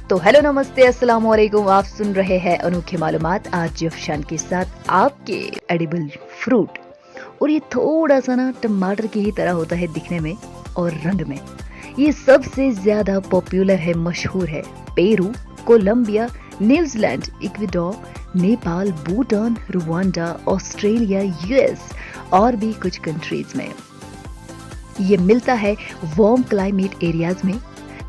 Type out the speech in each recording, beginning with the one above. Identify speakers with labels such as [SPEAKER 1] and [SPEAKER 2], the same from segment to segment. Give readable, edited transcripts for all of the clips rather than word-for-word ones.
[SPEAKER 1] तो हेलो नमस्ते अस्सलाम वालेकुम। आप सुन रहे हैं अनोखे मालूमात आज जफशान के साथ आपके एडिबल फ्रूट। और ये थोड़ा सा ना टमाटर की ही तरह होता है दिखने में और रंग में। ये सबसे ज्यादा पॉपुलर है, मशहूर है Peru, Colombia, New Zealand, Ecuador, Nepal, Bhutan, Rwanda, Australia, US और भी कुछ कंट्रीज में। ये मिलता है वार्म क्लाइमेट एरियाज में।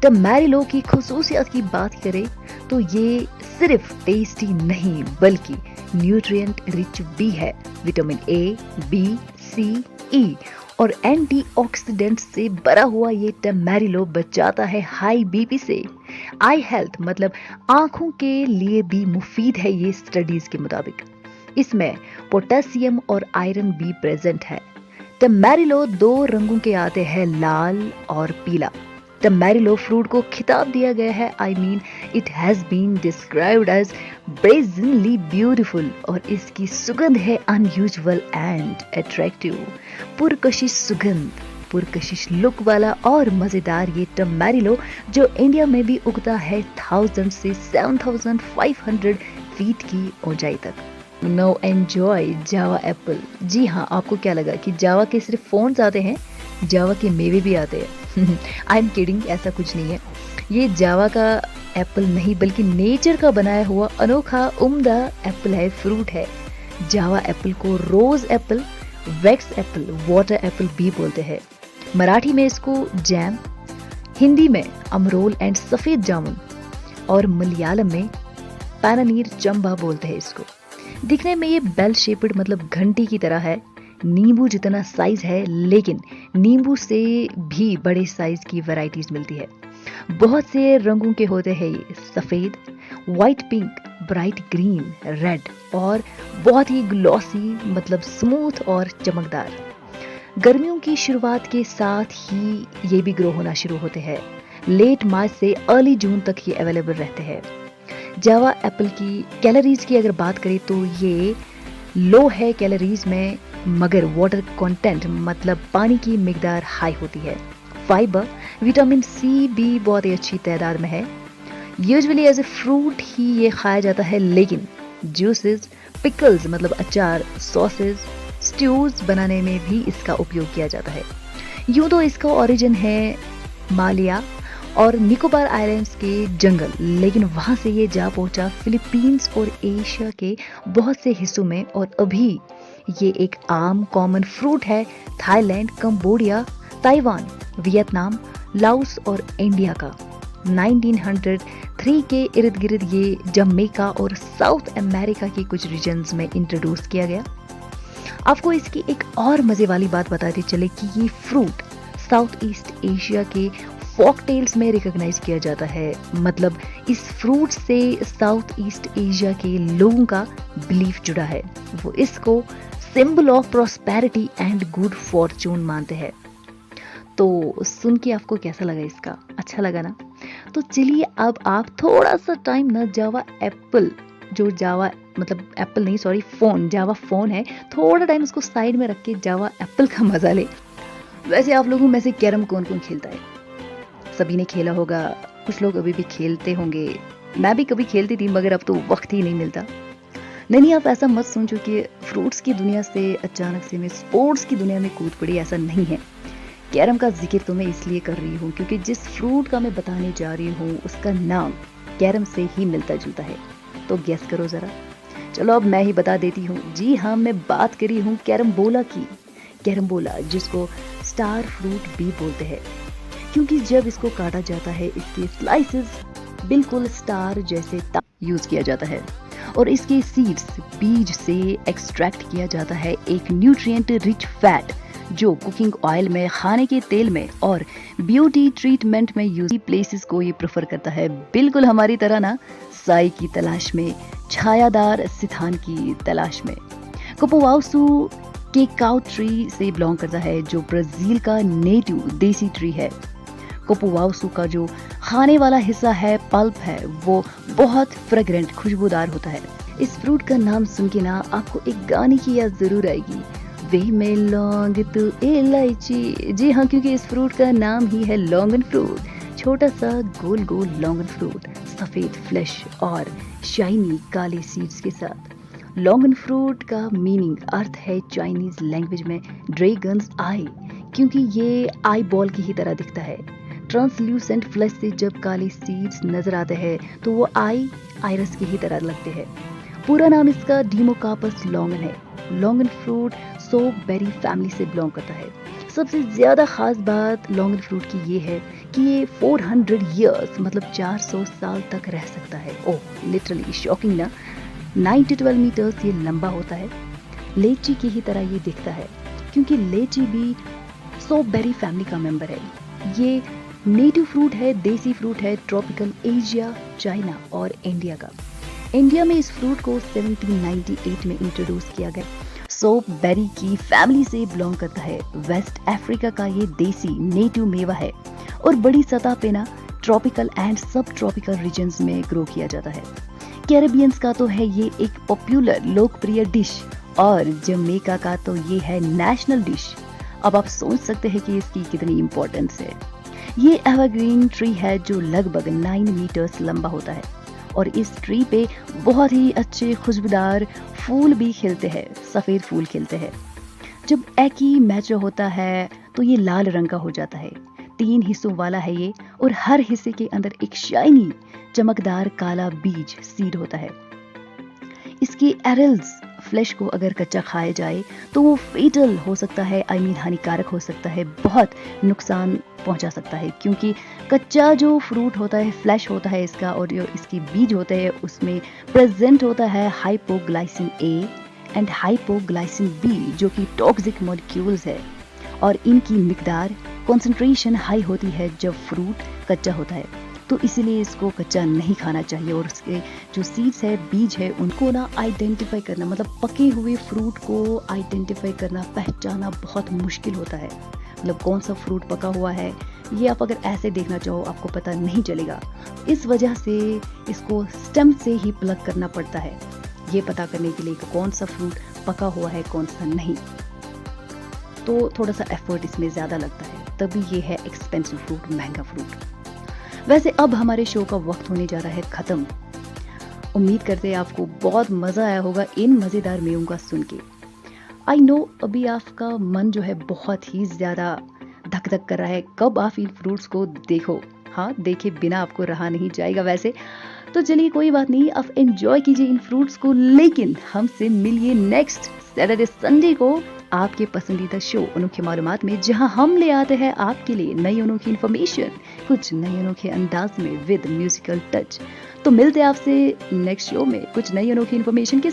[SPEAKER 1] टमारिलो की खुसूसियत की बात करें तो ये सिर्फ टेस्टी नहीं बल्कि न्यूट्रिएंट रिच भी है। विटामिन ए, बी, सी, ई और एंटीऑक्सीडेंट से भरा हुआ ये टमारिलो बचाता है हाई बीपी से। आई हेल्थ मतलब आंखों के लिए भी मुफीद है ये स्टडीज के मुताबिक। इसमें पोटेशियम और आयरन भी प्रेजेंट है। टमारिलो 2 रंगों के आते हैं, लाल और पीला। टमारिलो फ्रूट को खिताब दिया गया है, it has been described as brazenly beautiful और इसकी सुगंध है अनयूजुअल एंड अट्रैक्टिव। पुरकशिश सुगंध, पुरकशिश लुक वाला और मजेदार ये टमारिलो जो इंडिया में भी उगता है 1000 से 7500 फीट की ऊंचाई तक। नो एंजॉय जावा एप्पल। जी हाँ, आपको क्या लगा कि जावा के सिर्फ फोन्स आते हैं? जावा के मेवे भी आते हैं। आई एम किडिंग, ऐसा कुछ नहीं है। ये जावा का एप्पल नहीं बल्कि नेचर का बनाया हुआ अनोखा उम्दा एप्पल है, फ्रूट है। जावा एप्पल को rose apple, wax apple, water apple भी बोलते हैं। मराठी में इसको जैम, हिंदी में अमरोल एंड सफेद जामुन और मलयालम में पैनानीर चंबा बोलते हैं इसको। दिखने में ये बेल शेप्ड मतलब घंटी की तरह है। नींबू जितना साइज है, लेकिन नींबू से भी बड़े साइज की वैरायटीज मिलती है। बहुत से रंगों के होते हैं ये, सफेद, white, pink, bright green, red और बहुत ही ग्लॉसी मतलब स्मूथ और चमकदार। गर्मियों की शुरुआत के साथ ही ये भी ग्रो होना शुरू होते हैं। लेट मार्च से अर्ली जून तक ये अवेलेबल रहते हैं। जावा एप्पल की कैलोरीज की अगर बात करें तो ये लो है कैलोरीज में, मगर वाटर कंटेंट मतलब पानी की मिकदार हाई होती है। फाइबर, विटामिन सी भी बहुत ही अच्छी तादाद में है। यूजुअली एज ए फ्रूट ही ये खाया जाता है, लेकिन जूसेस, पिकल्स मतलब अचार, सॉसेज, स्ट्यूज बनाने में भी इसका उपयोग किया जाता है। यूं तो इसका ओरिजिन है मालिया और निकोबार आइलैंड्स के जंगल, लेकिन वहां से ये जा पहुंचा फिलीपींस और एशिया के बहुत से हिस्सों में और अभी ये एक आम कॉमन फ्रूट है Thailand, Cambodia, Taiwan, Vietnam, Laos और इंडिया का। 1903 के इर्द गिर्द ये जमैका और साउथ अमेरिका के कुछ रीजन्स में इंट्रोड्यूस किया गया। आपको इसकी एक और मजे वाली बात बताते चले कि ये फ्रूट साउथ ईस्ट एशिया के फॉकटेल्स में रिकॉग्नाइज किया जाता है। मतलब इस फ्रूट से साउथ ईस्ट एशिया के लोगों का बिलीफ जुड़ा है। वो इसको symbol of prosperity and good Fortune मानते हैं। तो सुन के आपको कैसा लगा? इसका अच्छा लगा ना? तो चलिए अब आप थोड़ा सा टाइम ना जावा एप्पल, जो जावा मतलब एप्पल नहीं सॉरी फोन, जावा फोन है, थोड़ा टाइम उसको साइड में रख के जावा एप्पल का मजा ले। वैसे आप लोगों में से कैरम कौन कौन खेलता है? सभी ने खेला होगा, कुछ लोग अभी भी खेलते होंगे। मैं भी कभी खेलती थी मगर अब तो वक्त ही नहीं मिलता। नहीं, आप ऐसा मत सोचो कि फ्रूट्स की दुनिया से अचानक से मैं स्पोर्ट्स की दुनिया में कूद पड़ी, ऐसा नहीं है। कैरम का जिक्र तो मैं इसलिए कर रही हूँ क्योंकि जिस फ्रूट का मैं बताने जा रही हूँ उसका नाम कैरम से ही मिलता जुलता है। तो गेस करो जरा। चलो अब मैं ही बता देती हूँ। जी हाँ, मैं बात करी हूँ कैरम्बोला की। कैरम्बोला जिसको स्टार फ्रूट भी बोलते हैं क्योंकि जब इसको काटा जाता है इसके स्लाइसेस बिल्कुल स्टार जैसे यूज किया जाता है और इसके सीड्स बीज से एक्सट्रैक्ट किया जाता है एक न्यूट्रिएंट रिच फैट जो कुकिंग ऑयल में, खाने के तेल में और ब्यूटी ट्रीटमेंट में यूज प्लेसेस को ये प्रेफर करता है। बिल्कुल हमारी तरह ना, साई की तलाश में, छायादार सिथान की तलाश में। कोपोवाउसू के काउ ट्री से बिलोंग करता है जो ब्राजील का नेटिव देसी ट्री है। कोपोवाउसू का जो खाने वाला हिस्सा है, पल्प है, वो बहुत फ्रेग्रेंट खुशबूदार होता है। इस फ्रूट का नाम सुन के ना आपको एक गाने की याद जरूर आएगी, वे में लौंग तू इलायची। जी हाँ, क्योंकि इस फ्रूट का नाम ही है लॉन्गन फ्रूट। छोटा सा गोल गोल लॉन्गन फ्रूट सफेद फ्लैश और शाइनी काले सीड्स के साथ। लॉन्गन फ्रूट का मीनिंग अर्थ है चाइनीज लैंग्वेज में ड्रैगन्स आई, क्योंकि ये आई बॉल की ही तरह दिखता है। ट्रांसल्यूसेंट फ्लैश से जब काले सीड्स नजर आते हैं तो वो आइरस की ही तरह लगते हैं। पूरा नाम इसका डीमोकार्पस लॉन्गन है। Longan fruit soap berry family से बिलोंग करता है। सबसे ज्यादा खास बात लॉन्गन फ्रूट की ये है कि ये 400 इयर्स मतलब 400 साल तक रह सकता है। ओह लिटरली शॉकिंग ना। 9 to 12 मीटर्स ये लंबा होता है। लेची की ही तरह ये दिखता है, क्योंकि लेची भी सोप बेरी फैमिली का मेंबर है। ये नेटिव फ्रूट है, देसी फ्रूट है, ट्रॉपिकल एशिया, चाइना और इंडिया का। इंडिया में इस फ्रूट को 1798 में इंट्रोड्यूस किया गया। सोप बेरी की फैमिली से बिलोंग करता है। वेस्ट अफ्रीका का ये देसी नेटिव मेवा है और बड़ी सतह पे ना ट्रॉपिकल एंड सब ट्रॉपिकल रीजन्स में ग्रो किया जाता है। कैरेबियंस का तो है ये एक पॉपुलर लोकप्रिय डिश और जमैका का तो ये है नेशनल डिश। अब आप सोच सकते हैं कि इसकी कितनी इंपॉर्टेंस है। ये एवरग्रीन ट्री है जो लगभग 9 मीटर्स लंबा होता है और इस ट्री पे बहुत ही अच्छे खुशबूदार फूल भी खिलते हैं, सफेद फूल खिलते हैं। जब एकी मैच्योर होता है तो ये लाल रंग का हो जाता है। 3 हिस्सों वाला है ये और हर हिस्से के अंदर एक शाइनी चमकदार काला बीज सीड होता है। इसके एरल्स फ्लैश को अगर कच्चा खाया जाए तो वो फेटल हो सकता है, हानिकारक हो सकता है, बहुत नुकसान पहुंचा सकता है, क्योंकि कच्चा जो फ्रूट होता है, फ्लैश होता है इसका और जो इसके बीज होते हैं उसमें प्रेजेंट होता है हाइपोग्लाइसिन ए एंड हाइपोग्लाइसिन बी जो कि टॉक्सिक मॉलिक्यूल्स है और इनकी मिकदार कॉन्सेंट्रेशन हाई होती है जब फ्रूट कच्चा होता है। तो इसीलिए इसको कच्चा नहीं खाना चाहिए और उसके जो सीड्स है, बीज है, उनको ना आइडेंटिफाई करना, मतलब पके हुए फ्रूट को आइडेंटिफाई करना, पहचाना बहुत मुश्किल होता है। मतलब कौन सा फ्रूट पका हुआ है ये आप अगर ऐसे देखना चाहो आपको पता नहीं चलेगा। इस वजह से इसको स्टेम से ही प्लग करना पड़ता है ये पता करने के लिए कि कौन सा फ्रूट पका हुआ है कौन सा नहीं। तो थोड़ा सा एफर्ट इसमें ज़्यादा लगता है, तभी ये है एक्सपेंसिव फ्रूट, महंगा फ्रूट। वैसे अब हमारे शो का वक्त होने जा रहा है खत्म। उम्मीद करते हैं आपको बहुत मजा आया होगा इन मजेदार मेवों का सुन के। आई नो अभी आपका मन जो है बहुत ही ज्यादा धक धक कर रहा है, कब आप इन फ्रूट्स को देखो। हाँ, देखे बिना आपको रहा नहीं जाएगा वैसे। तो चलिए कोई बात नहीं, आप एंजॉय कीजिए इन फ्रूट्स को, लेकिन हमसे मिलिए नेक्स्ट सैटरडे संडे को आपके पसंदीदा शो अनोखी मालूमात में, जहां हम ले आते हैं आपके लिए नई अनोखी इन्फॉर्मेशन कुछ नए अनोखे अंदाज में विद म्यूजिकल टच। तो मिलते हैं आपसे नेक्स्ट शो में कुछ नई अनोखी इन्फॉर्मेशन के